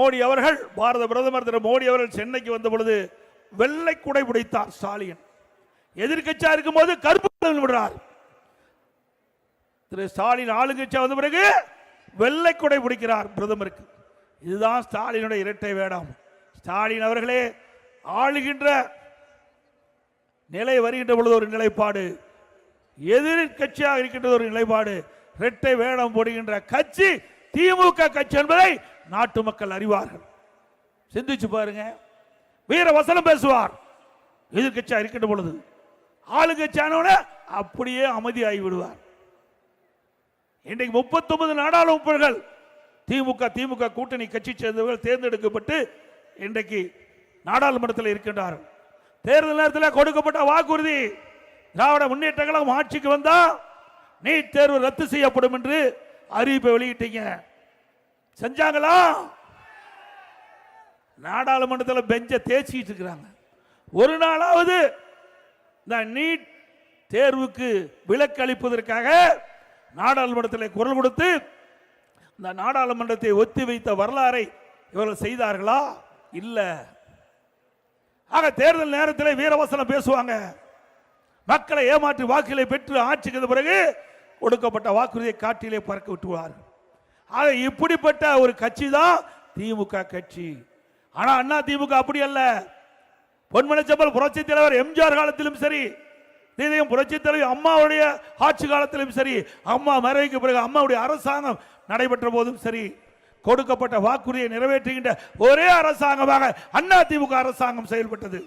மோடி அவர்கள், பாரத பிரதமர் திரு மோடி அவர்கள் சென்னைக்கு வந்த பொழுது வெள்ளை குடை பிடித்தார் ஸ்டாலின். எதிர்கட்சியா இருக்கும் போது கருப்பு விடுறார். திரு ஸ்டாலின் ஆளுங்கட்சியா வந்த பிறகு வெள்ளை குடை பிடிக்கிறார் பிரதமருக்கு. இதுதான் ஸ்டாலினுடைய இரட்டை வேடம். ஸ்டாலின் அவர்களே ஆளுகின்ற நிலை வருகின்ற பொழுது ஒரு நிலைப்பாடு, எதிர்கட்சியாக இருக்கின்ற ஒரு நிலைப்பாடு, இரட்டை வேடம் போடுகின்ற கட்சி திமுக கட்சி என்பதை நாட்டு மக்கள் அறிவார்கள். சிந்திச்சு பாருங்க. வீர வசனம் பேசுவார் எதிர்கட்சியா இருக்கின்ற பொழுது, ஆளுங்கட்சியான அப்படியே அமைதியாகி விடுவார். இன்றைக்கு 39 நாடாளுமன்றங்கள் திமுக கூட்டணி கட்சி சேர்ந்தவர்கள் தேர்ந்தெடுக்கப்பட்டு இன்றைக்கு நாடாளுமன்றத்தில் இருக்கின்றார்கள். தேர்தல் நேரத்தில் கொடுக்கப்பட்ட வாக்குறுதி, திராவிட முன்னேற்ற கழகம் ஆட்சிக்கு வந்தா நீட் தேர்வு ரத்து செய்யப்படும் என்று அறிவிப்பை வெளியிட்டீங்க. செஞ்சாங்களா? நாடாளுமன்றத்தில் பெஞ்ச தேய்ச்சிட்டு இருக்கிறாங்க. ஒரு நாளாவது இந்த நீட் தேர்வுக்கு விலக்கு அளிப்பதற்காக நாடாளுமன்றத்தில் குரல் கொடுத்து இந்த நாடாளுமன்றத்தை ஒத்தி வைத்த வரலாறை இவர்கள் செய்தார்களா? இல்ல. ஆக தேர்தல் நேரத்தில் வீரவசனம் பேசுவாங்க, மக்களை ஏமாற்றி வாக்குகளை பெற்று ஆட்சிக்கு பிறகு கொடுக்கப்பட்ட வாக்குறுதியை காட்டிலே பறக்க விட்டுவார்கள். ஆக இப்படிப்பட்ட ஒரு கட்சி தான் திமுக கட்சி. ஆனா அண்ணா திமுக அப்படி அல்ல. பொன்மனச்செம்மல் புரட்சி தலைவர் எம்ஜிஆர் காலத்திலும் சரி, புரட்சி தலைவர் அம்மாவுடைய ஆட்சி காலத்திலும் சரி, அம்மா மறைவுக்கு பிறகு அம்மாவுடைய அரசாங்கம் நடைபெற்ற போதும் சரி, கொடுக்கப்பட்ட வாக்குறுதியை நிறைவேற்றுகின்ற ஒரே அரசாங்கமாக அண்ணா திமுக அரசாங்கம் செயல்பட்டது.